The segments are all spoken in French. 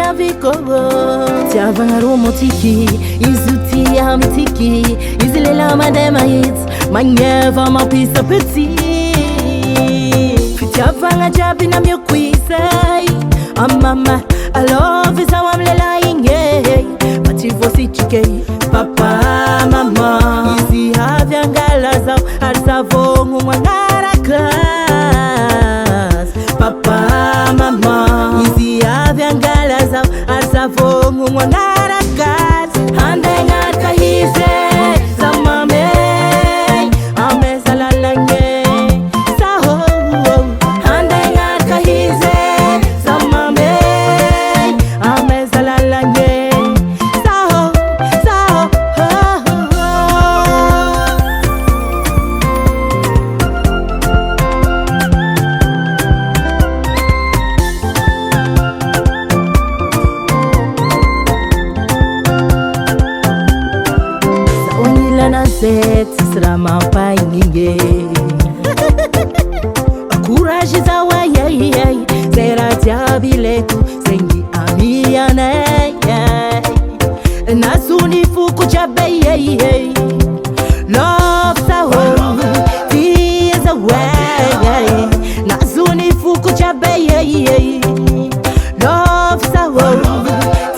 aviko tiavagna romantiky izy tia mitiky izy lela mandeha mahitsy magneva mampisa petit fitiavagna jiaby na mioko izay amama alova izaho amy lela igny fa tsy voasitrike papa mama izy avy angala zao ary zavogno magnaraka papa mama izy avy angala zao ary zavogno magnaraka handeha hagnaraka izy zaho mamey ame zalalagny zaho handeha hagnaraka izy zaho mamey ame zalalagny zaho Zet sera mampaigninge courage zawa yay zera diabileku sengi amiane nasuni fuku chabe yay love sawo is away nasuni fuku chabe yay love sawo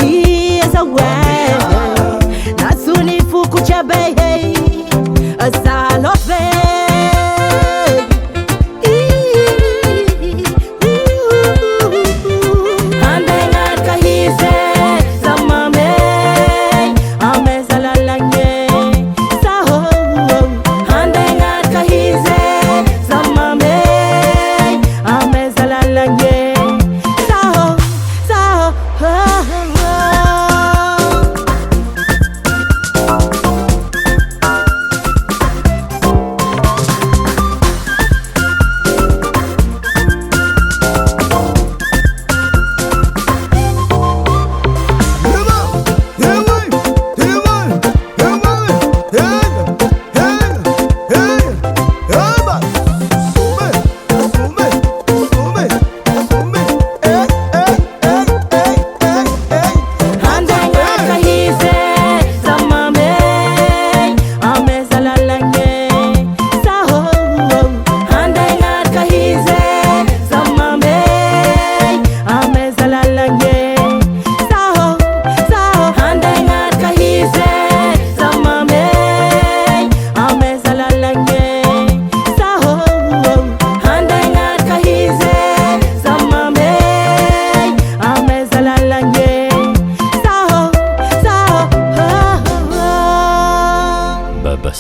is away nasuni fuku chabe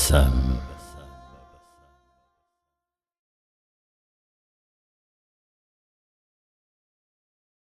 SHAM.